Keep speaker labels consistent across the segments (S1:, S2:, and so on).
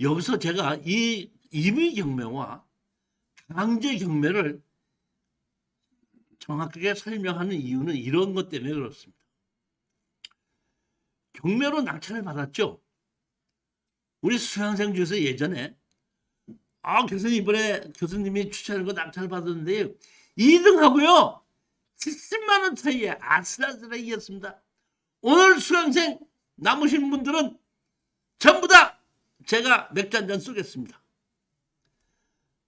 S1: 여기서 제가 이 임의경매와 강제경매를 정확하게 설명하는 이유는 이런 것 때문에 그렇습니다. 경매로 낙찰을 받았죠. 우리 수강생 중에서 예전에 교수님 이번에 교수님이 추천한 거 낙찰 받았는데 2등하고요 70만 원 차이에 아슬아슬하게 이겼습니다. 오늘 수강생 남으신 분들은 전부 다 제가 맥주 한 잔 쏘겠습니다.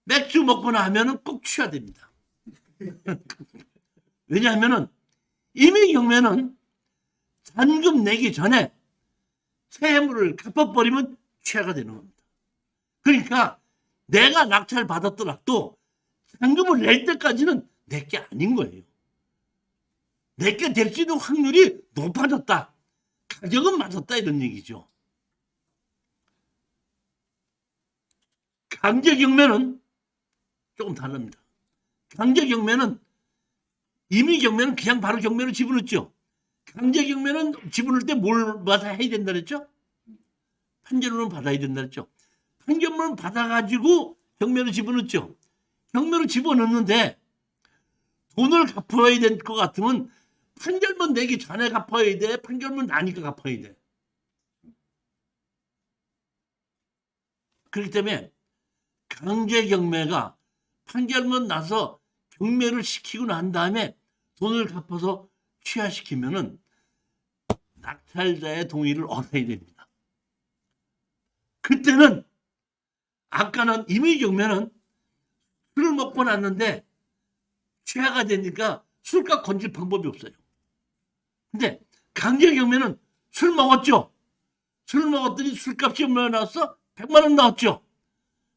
S1: 맥주 먹고 나면은 꼭 취해야 됩니다. 왜냐하면은 임의경매는 잔금 내기 전에 채무를 갚아버리면 취하가 되는 겁니다. 그러니까 내가 낙찰 받았더라도 잔금을 낼 때까지는 내게 아닌 거예요. 내게 될 수 있는 확률이 높아졌다. 가격은 맞았다 이런 얘기죠. 강제경매는 조금 다릅니다. 강제경매는 임의경매는 그냥 바로 경매로 집어넣죠. 강제경매는 집어넣을 때 뭘 받아야 된다 그랬죠? 판결문을 받아야 된다 그랬죠. 판결문을 받아가지고 경매로 집어넣죠. 경매로 집어넣는데 돈을 갚아야 될 것 같으면 판결문 내기 전에 갚아야 돼? 판결문 나니까 갚아야 돼? 그렇기 때문에 강제경매가 판결문 나서 경매를 시키고 난 다음에 돈을 갚아서 취하시키면은 낙찰자의 동의를 얻어야 됩니다. 그때는 아까는 임의경매는 술을 먹고 났는데 취하가 되니까 술값 건질 방법이 없어요. 근데 강제경매는 술 먹었죠. 술 먹었더니 술값이 얼마나 나왔어? 100만 원 나왔죠.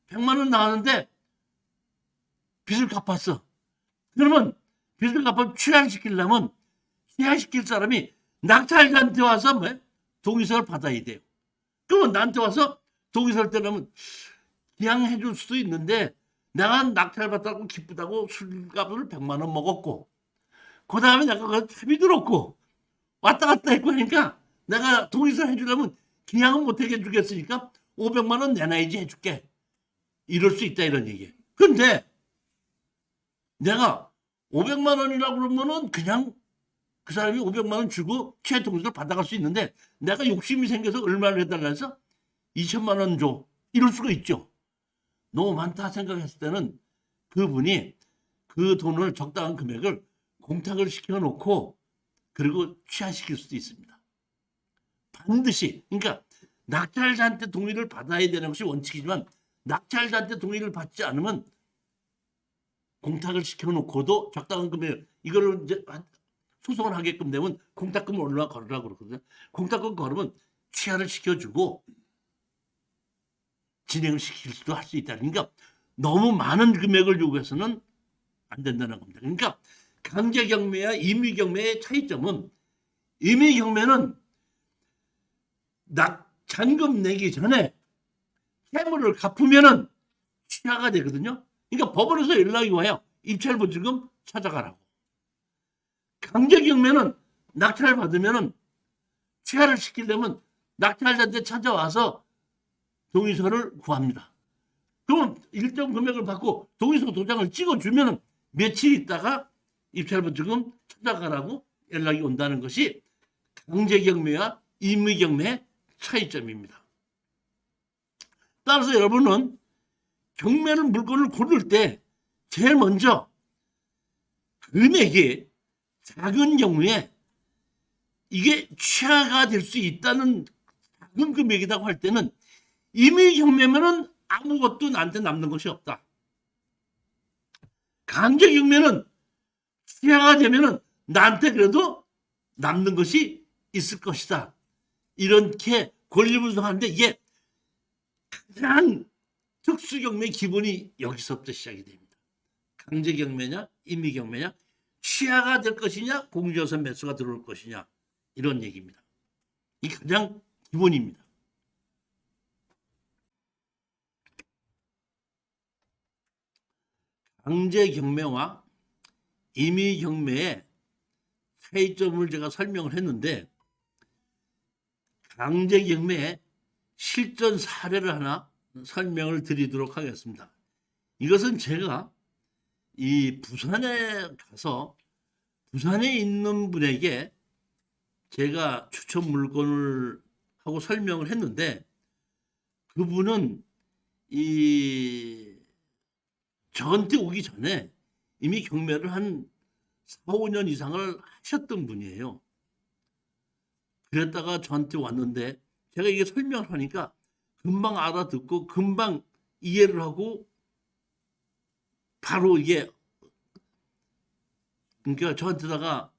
S1: 100만 원 나왔는데 빚을 갚았어. 그러면 빚을 갚아 취하시키려면 취하시킬 사람이 낙찰자한테 와서 동의서를 받아야 돼요. 그러면 나한테 와서 동의서를 떼려면 그냥 해줄 수도 있는데 내가 낙찰받다고 기쁘다고 술값을 100만 원 먹었고 그 다음에 내가 그걸 탑이 들었고 왔다 갔다 했고 하니까 내가 동의서 해주려면 그냥은 못하게 해주겠으니까 500만 원 내놔야지 해줄게. 이럴 수 있다 이런 얘기예요. 근데 내가 500만 원이라고 그러면은 그냥 그 사람이 500만 원 주고 취해 동의서를 받아갈 수 있는데 내가 욕심이 생겨서 얼마를 해달라 해서 2천만 원 줘. 이럴 수가 있죠. 너무 많다 생각했을 때는 그분이 그 돈을 적당한 금액을 공탁을 시켜놓고 그리고 취하시킬 수도 있습니다. 반드시 그러니까 낙찰자한테 동의를 받아야 되는 것이 원칙이지만 낙찰자한테 동의를 받지 않으면 공탁을 시켜놓고도 적당한 금액 이거를 이제 소송을 하게끔 되면 공탁금을 얼마 걸으라고 그러거든요. 공탁금 걸으면 취하를 시켜주고 진행을 시킬 수도 할 수 있다. 그러니까 너무 많은 금액을 요구해서는 안 된다는 겁니다. 그러니까 강제경매와 임의경매의 차이점은 임의경매는 잔금 내기 전에 채무를 갚으면은 취하가 되거든요. 그러니까 법원에서 연락이 와요. 입찰보증금 찾아가라고. 강제경매는 낙찰을 받으면은 취하를 시키려면 낙찰자한테 찾아와서 동의서를 구합니다. 그러면 일정 금액을 받고 동의서 도장을 찍어주면 며칠 있다가 입찰보증금 찾아가라고 연락이 온다는 것이 강제경매와 임의경매의 차이점입니다. 따라서 여러분은 경매를 물건을 고를 때 제일 먼저 금액이 작은 경우에 이게 취하가 될 수 있다는 작은 금액이라고 할 때는 임의경매면은 아무것도 나한테 남는 것이 없다. 강제경매는 취하가 되면은 나한테 그래도 남는 것이 있을 것이다. 이렇게 권리분석하는데 이게 가장 특수경매 기본이 여기서부터 시작이 됩니다. 강제경매냐 임의경매냐 취하가 될 것이냐 공정에서 매수가 들어올 것이냐 이런 얘기입니다. 이게 가장 기본입니다. 강제경매와 임의경매의 차이점을 제가 설명을 했는데 강제경매의 실전 사례를 하나 설명을 드리도록 하겠습니다. 이것은 제가 이 부산에 가서 부산에 있는 분에게 제가 추천 물건을 하고 설명을 했는데 그분은 이 저한테 오기 전에 이미 경매를 한 4, 5년 이상을 하셨던 분이에요. 그랬다가 저한테 왔는데 제가 이게 설명을 하니까 금방 알아듣고 금방 이해를 하고 바로 이게 그러니까 저한테다가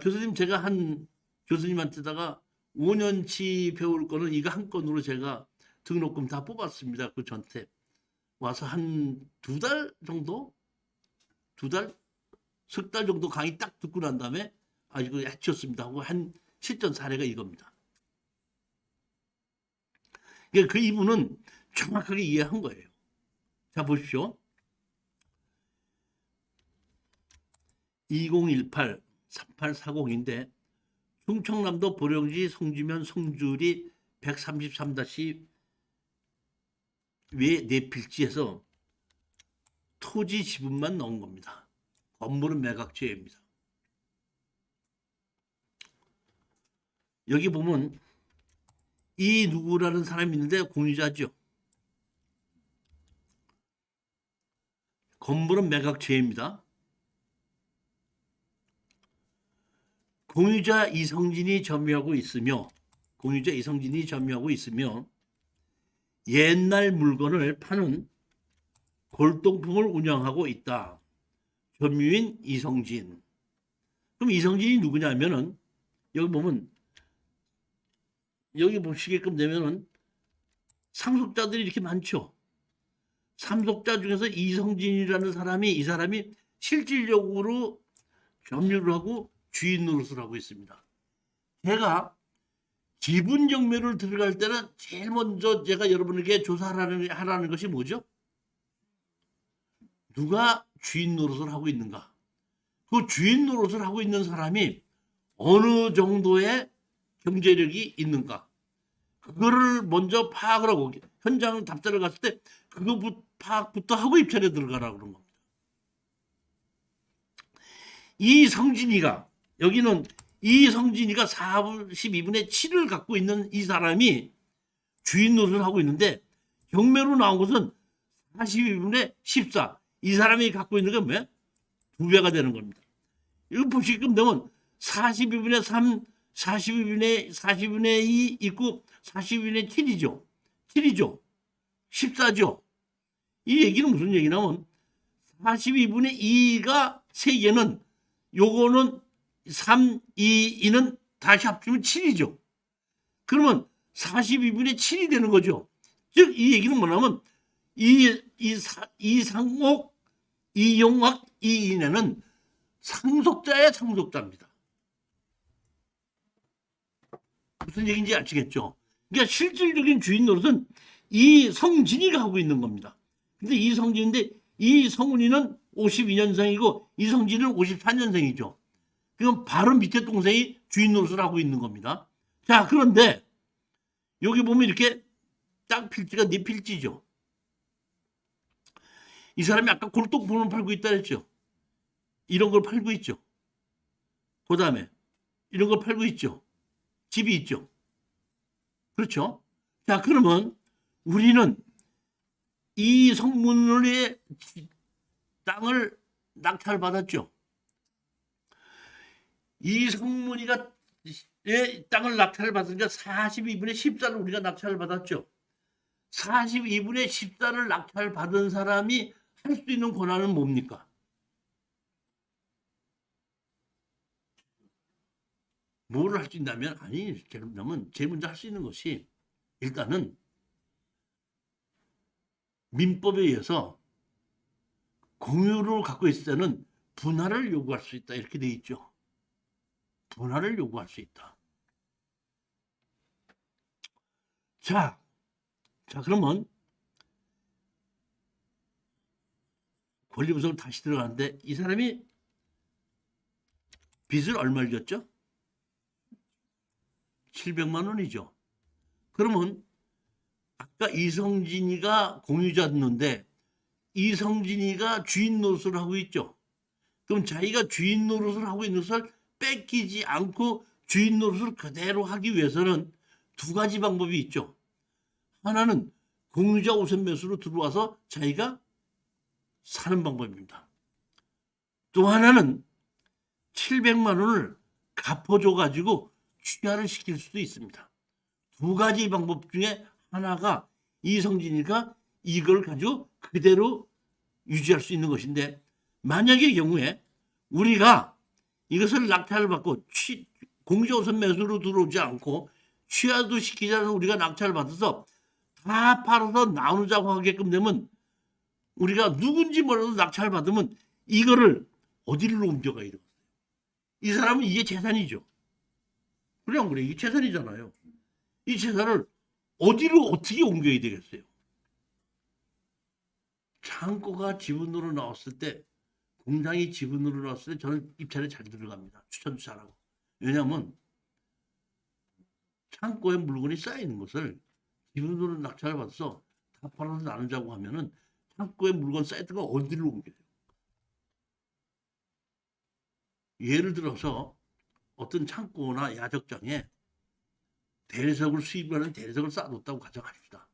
S1: 교수님 제가 한 교수님한테다가 5년치 배울 거는 이거 한 건으로 제가 등록금 다 뽑았습니다. 그 저한테 와서 한 2달 정도? 2달? 석 달 정도 강의 딱 듣고 난 다음에 이거 해치웠습니다 하고 한 실전 사례가 이겁니다. 그러니까 그 이분은 정확하게 이해한 거예요. 자 보십시오. 2018-3840인데 충청남도 보령시 성주면 성주리 133- 외 4필지에서 토지 지분만 넣은 겁니다. 건물은 매각제입니다. 여기 보면 이 누구라는 사람이 있는데 공유자죠. 건물은 매각제입니다. 공유자 이성진이 점유하고 있으며 옛날 물건을 파는 골동품을 운영하고 있다. 점유인 이성진. 그럼 이성진이 누구냐면은 여기 보시게끔 되면은 상속자들이 이렇게 많죠. 상속자 중에서 이성진이라는 이 사람이 실질적으로 점유를 하고 주인 노릇을 하고 있습니다. 제가 지분 경매를 들어갈 때는 제일 먼저 제가 여러분에게 조사하라는 것이 뭐죠? 누가 주인 노릇을 하고 있는가? 그 주인 노릇을 하고 있는 사람이 어느 정도의 경제력이 있는가? 그거를 먼저 파악을 하고 현장 답사를 갔을 때 그거 파악부터 하고 입찰에 들어가라고 그런 겁니다. 여기는 이성진이가 42분의 7을 갖고 있는 이 사람이 주인 노릇을 하고 있는데 경매로 나온 것은 42분의 14. 이 사람이 갖고 있는 건 뭐야? 2배가 되는 겁니다. 이거 보시게끔 되면 42분의 3, 40분의 2 있고 40분의 7이죠. 14죠. 이 얘기는 무슨 얘기냐면 42분의 2가 3개는 요거는 3, 2, 2는 다시 합치면 7이죠. 그러면 42분의 7이 되는 거죠. 즉 이 얘기는 뭐냐면 이상옥, 이용학, 이인혜는 상속자의 상속자입니다. 무슨 얘기인지 아시겠죠? 그러니까 실질적인 주인 노릇은 이성진이가 하고 있는 겁니다. 근데 이성진인데 이성훈이는 52년생이고 이성진은 54년생이죠. 그럼 바로 밑에 동생이 주인 노릇을 하고 있는 겁니다. 자, 그런데 여기 보면 이렇게 땅 필지가 4필지죠. 이 사람이 아까 골동품을 팔고 있다 했죠. 이런 걸 팔고 있죠. 그 다음에 이런 걸 팔고 있죠. 집이 있죠. 그렇죠? 자, 그러면 우리는 이 성문의 땅을 낙찰받았죠. 이 성문이가 땅을 낙찰을 받으니까 42분의 14를 우리가 낙찰을 받았죠. 42분의 14를 낙찰 받은 사람이 할 수 있는 권한은 뭡니까? 뭐를 할 수 있냐면 제일 먼저 할 수 있는 것이 일단은 민법에 의해서 공유를 갖고 있을 때는 분할을 요구할 수 있다 이렇게 돼 있죠. 분할을 요구할 수 있다. 자 그러면 권리분석을 다시 들어가는데 이 사람이 빚을 얼마를 졌죠? 700만 원이죠. 그러면 아까 이성진이가 공유자였는데 이성진이가 주인 노릇을 하고 있죠. 그럼 자기가 주인 노릇을 하고 있는 것을 뺏기지 않고 주인 노릇을 그대로 하기 위해서는 두 가지 방법이 있죠. 하나는 공유자 우선 매수로 들어와서 자기가 사는 방법입니다. 또 하나는 700만 원을 갚아줘 가지고 취하를 시킬 수도 있습니다. 두 가지 방법 중에 하나가 이성진이가 이걸 가지고 그대로 유지할 수 있는 것인데, 만약의 경우에 우리가 이것을 낙찰을 받고 공유자 우선 매수로 들어오지 않고 취하도 시키지 않은 우리가 낙찰을 받아서 다 팔아서 나누자고 하게끔 되면, 우리가 누군지 몰라도 낙찰을 받으면 이거를 어디로 옮겨가야 돼요? 이 사람은 이게 재산이죠. 그래 안 그래? 이게 재산이잖아요. 이 재산을 어디로 어떻게 옮겨야 되겠어요? 창고가 지분으로 나왔을 때, 공장이 지분으로 나왔을 때 저는 입찰에 잘 들어갑니다. 추천도 잘하고. 왜냐하면 창고에 물건이 쌓이는 것을 지분으로 낙찰을 받아서 다 팔아서 나누자고 하면은 창고에 물건 쌓였던 거 어디로 옮겨요? 예를 들어서 어떤 창고나 야적장에 대리석을 수입하는 대리석을 쌓아뒀다고 가정합시다.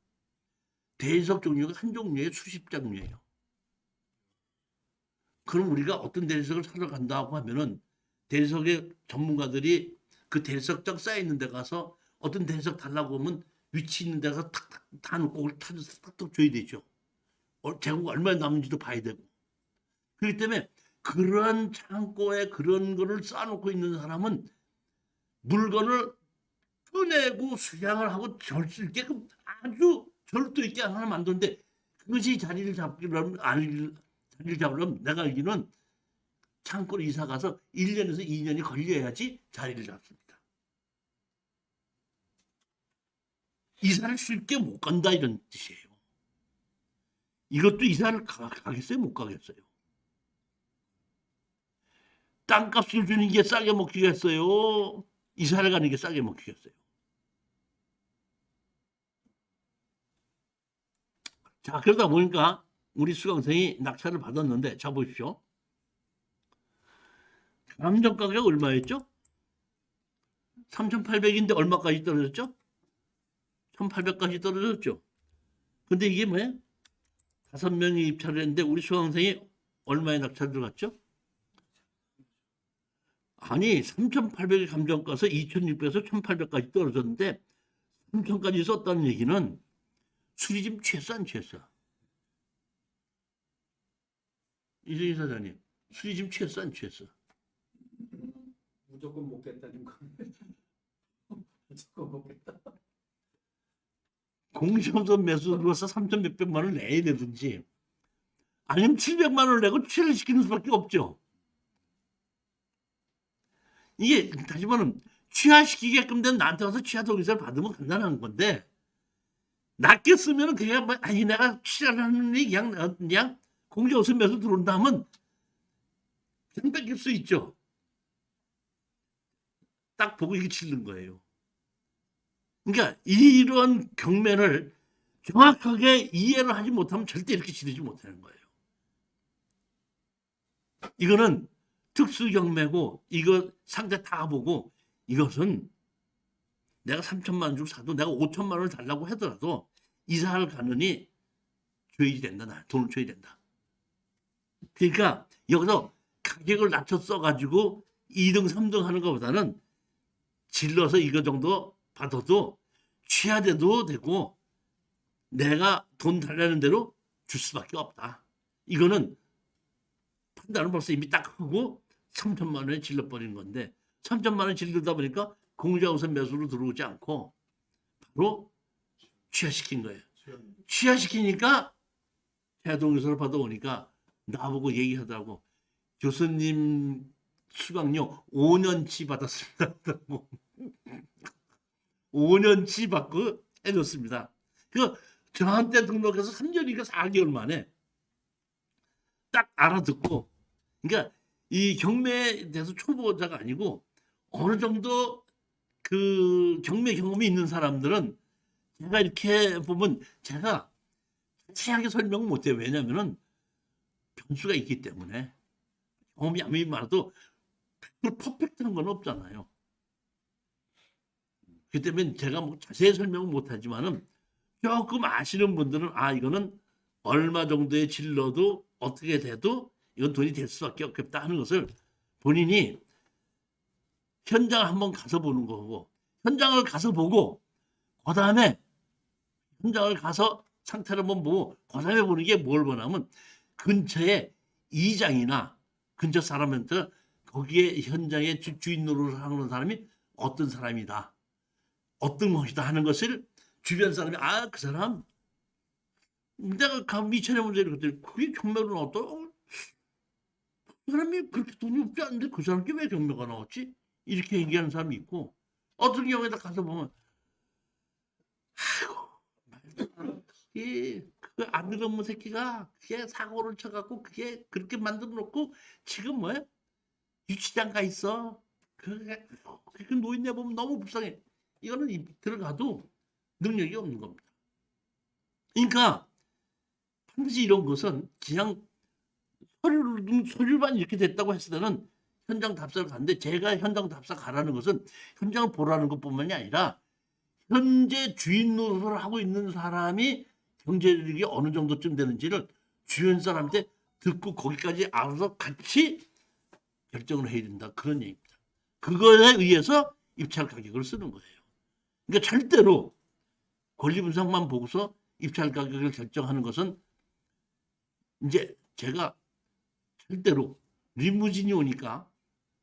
S1: 대리석 종류가 한 종류에 수십 종류예요. 그럼 우리가 어떤 대리석을 사러 간다고 하면은 대리석의 전문가들이 그 대리석장 쌓여있는 데 가서 어떤 대리석 달라고 하면 위치 있는 데 가서 탁탁 다 놓고 그걸 찾아서 탁탁 줘야 되죠. 재고가 얼마나 남은지도 봐야 되고. 그렇기 때문에 그러한 창고에 그런 거를 쌓아놓고 있는 사람은 물건을 꺼내고 수량을 하고 절 수 있게끔 아주 절도 있게 하나 만드는데, 그것이 자리를 잡으려면 내가 알기는 창고를 이사 가서 1년에서 2년이 걸려야지 자리를 잡습니다. 이사를 쉽게 못 간다 이런 뜻이에요. 이것도 이사를 가겠어요? 못 가겠어요? 땅값을 주는 게 싸게 먹히겠어요? 이사를 가는 게 싸게 먹히겠어요? 자, 그러다 보니까 우리 수강생이 낙찰을 받았는데, 자 보십시오. 감정 가격 얼마였죠? 3,800인데 얼마까지 떨어졌죠? 1,800까지 떨어졌죠. 근데 이게 뭐예요? 5명이 입찰을 했는데 우리 수강생이 얼마에 낙찰 들어갔죠? 아니, 3,800의 감정가서 2,600에서 1,800까지 떨어졌는데 3,000까지 썼다는 얘기는 수리집 취했어 안 취했어? 이정희 사장님, 수리집 취했어 안 취했어?
S2: 무조건 먹겠다는 거. 무조건 먹겠다.
S1: 공시험선 매수로서 3,100만 원을 내야 되든지 아니면 700만 원을 내고 취를 시키는 수밖에 없죠. 이게 다시 말하면 취하시키게끔 된 나한테 와서 취하 동의서를 받으면 간단한 건데, 낮게 쓰면 그냥 뭐 아니 내가 취하를 하느니 그냥 공시험선 매수 들어온다면 그냥 뺏길 수 있죠. 딱 보고 이게 치는 거예요. 그러니까 이런 경매를 정확하게 이해를 하지 못하면 절대 이렇게 치르지 못하는 거예요. 이거는 특수 경매고, 이거 상대 다 보고, 이것은 내가 3천만 원 주고 사도 내가 5천만 원을 달라고 하더라도 이사를 가느니 줘야 된다. 돈을 줘야 된다. 그러니까 여기서 가격을 낮춰 써가지고 2등, 3등 하는 것보다는 질러서 이거 정도 받아도 취하돼도 되고 내가 돈 달라는 대로 줄 수밖에 없다. 이거는 판단을 벌써 이미 딱 하고 3천만 원에 질러버린 건데, 3천만 원 질러다 보니까 공유자 우선 매수로 들어오지 않고 바로 취하시킨 거예요. 취하시키니까 해동유서를 받아오니까 나보고 얘기하더라고. 교수님 수강료 5년치 받았습니다. 5년치 받고 해줬습니다. 그 저한테 등록해서 3년이니까 4개월 만에 딱 알아듣고, 그러니까 이 경매에 대해서 초보자가 아니고 어느 정도 그 경매 경험이 있는 사람들은 제가 이렇게 보면 제가 자세하게 설명을 못해요. 왜냐면은 변수가 있기 때문에 경험이 아무리 많아도 퍼펙트한 건 없잖아요. 그 때문에 제가 뭐 자세히 설명은 못하지만은 조금 아시는 분들은 아 이거는 얼마 정도의 질러도 어떻게 돼도 이건 돈이 될 수밖에 없겠다 하는 것을 본인이 현장을 한번 가서 보는 거고 현장을 가서 보고 그 다음에 현장을 가서 상태를 한번 보고 그 다음에 보는 게 뭘 보냐면 근처에 이장이나 근처 사람한테 거기에 현장의 주인 노릇을 하는 사람이 어떤 사람이다 어떤 것이다 하는 것을 주변 사람이 아 그 사람 내가 미천의 문제를 그랬더니 그게 경매로 나왔다. 그 사람이 그렇게 돈이 없지 않은데 그 사람께 왜 경매가 나왔지? 이렇게 얘기하는 사람이 있고 어떤 경우에다 가서 보면 그 아들놈의 새끼가 그게 사고를 쳐갖고 그게 그렇게 만들어 놓고 지금 뭐야? 유치장 가 있어. 그 노인네 보면 너무 불쌍해. 이거는 들어가도 능력이 없는 겁니다. 그러니까 반드시 이런 것은 그냥 서류만 이렇게 됐다고 했을 때는 현장 답사를 갔는데 제가 현장 답사 가라는 것은 현장을 보라는 것뿐만이 아니라 현재 주인 노릇을 하고 있는 사람이 경제력이 어느 정도쯤 되는지를 주변 사람한테 듣고 거기까지 알아서 같이 결정을 해야 된다. 그런 얘기입니다. 그거에 의해서 입찰 가격을 쓰는 거예요. 그러니까 절대로 권리 분석만 보고서 입찰 가격을 결정하는 것은 이제 제가 절대로 리무진이 오니까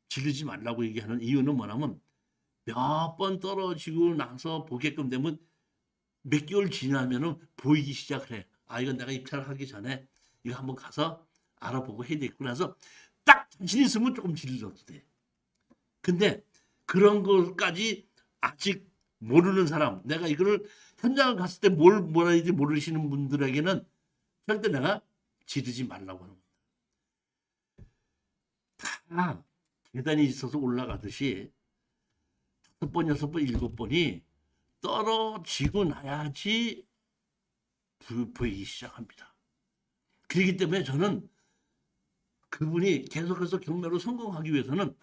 S1: 지르지 말라고 얘기하는 이유는 뭐냐면 몇 번 떨어지고 나서 보게끔 되면 몇 개월 지나면은 보이기 시작해. 아, 이건 내가 입찰하기 전에 이거 한번 가서 알아보고 해야 되겠구나 해서 딱 자신 있으면 조금 질러도 돼. 근데 그런 것까지 아직 모르는 사람, 내가 이거를 현장을 갔을 때 뭐라 해야지 모르시는 분들에게는 절대 내가 지르지 말라고 하는 겁니다. 다 계단이 있어서 올라가듯이 5번, 6번, 7번이 떨어지고 나야지 보이기 시작합니다. 그렇기 때문에 저는 그분이 계속해서 경매로 성공하기 위해서는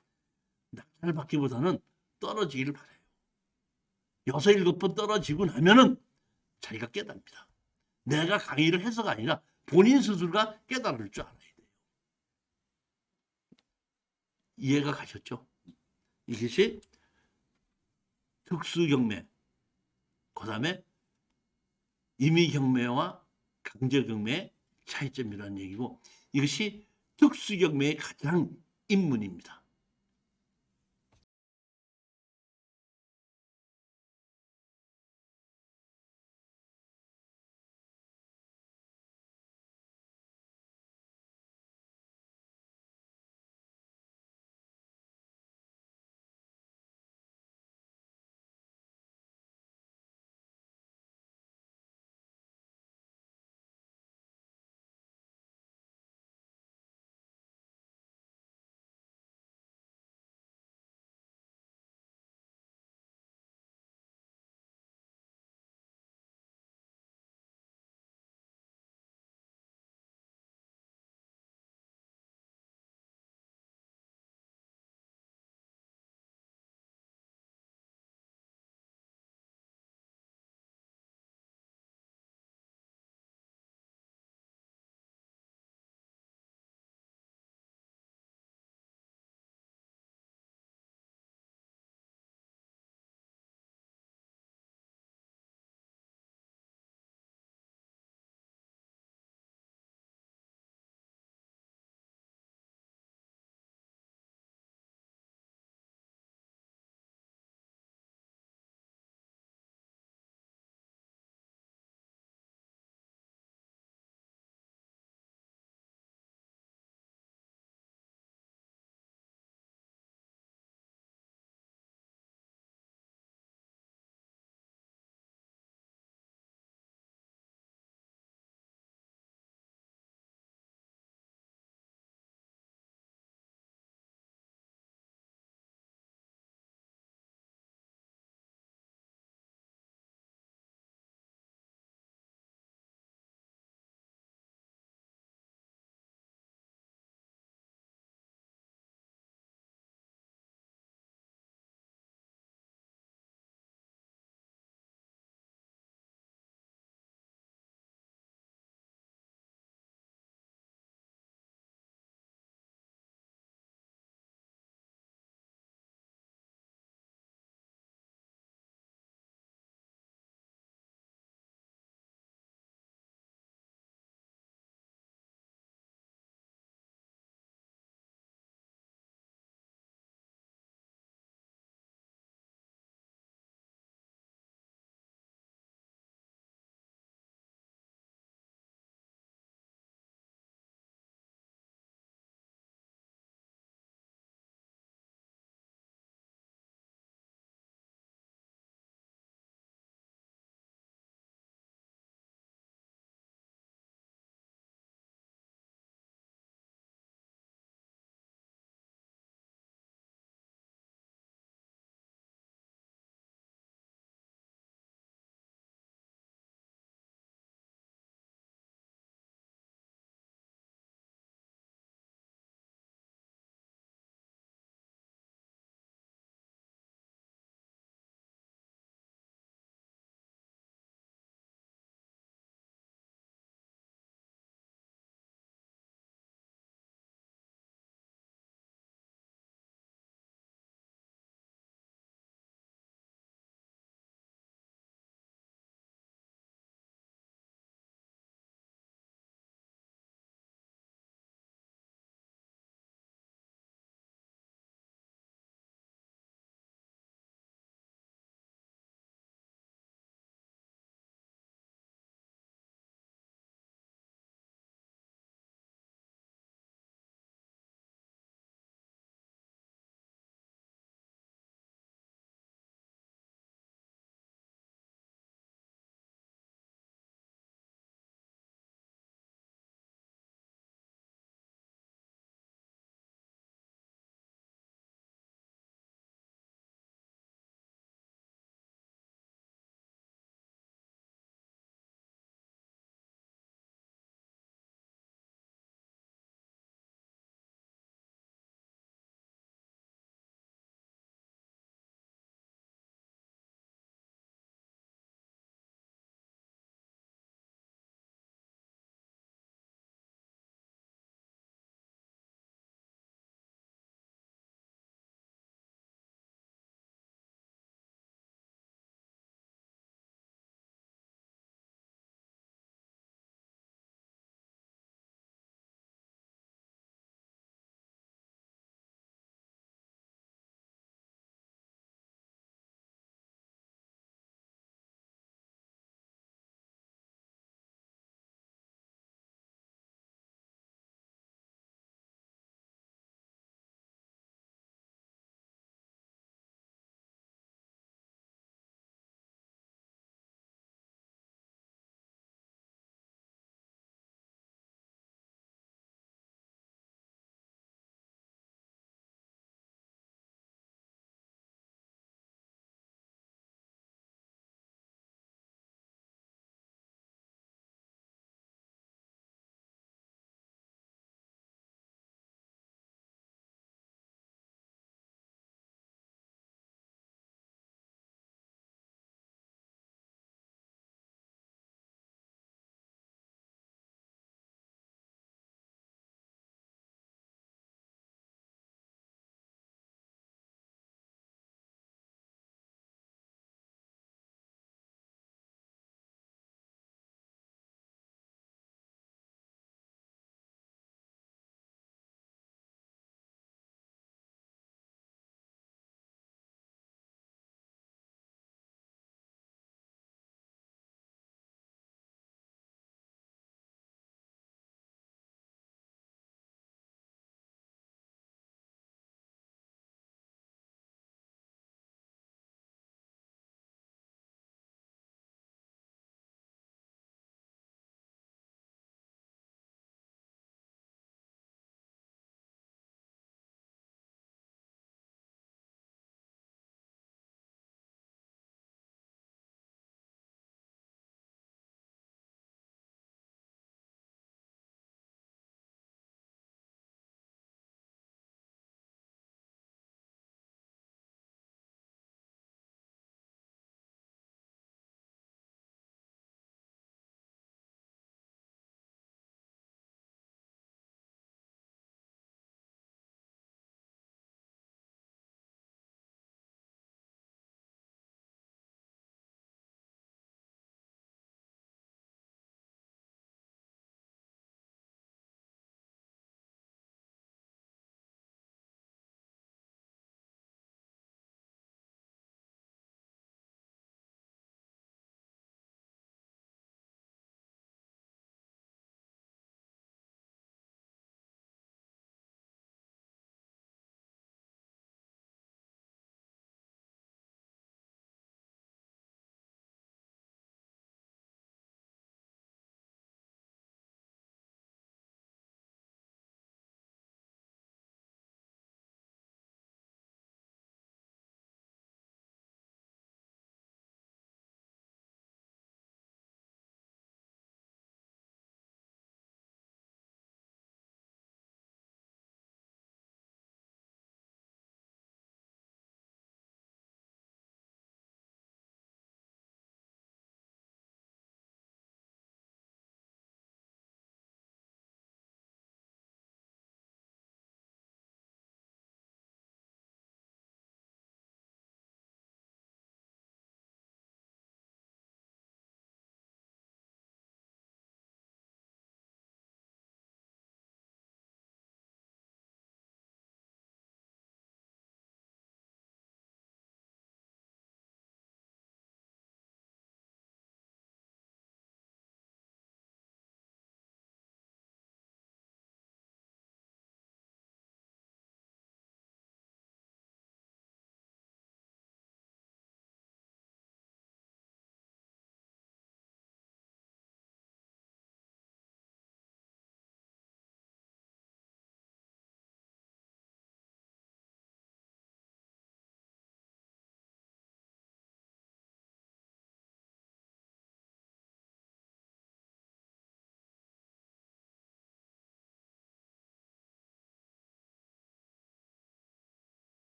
S1: 낙찰을 받기보다는 떨어지기를 바라요. 6, 7번 떨어지고 나면은 자기가 깨닫습니다. 내가 강의를 해서가 아니라 본인 스스로가 깨달을 줄 알아야 돼요. 이해가 가셨죠? 이것이 특수경매, 그 다음에 임의경매와 강제경매의 차이점이라는 얘기고 이것이 특수경매의 가장 입문입니다.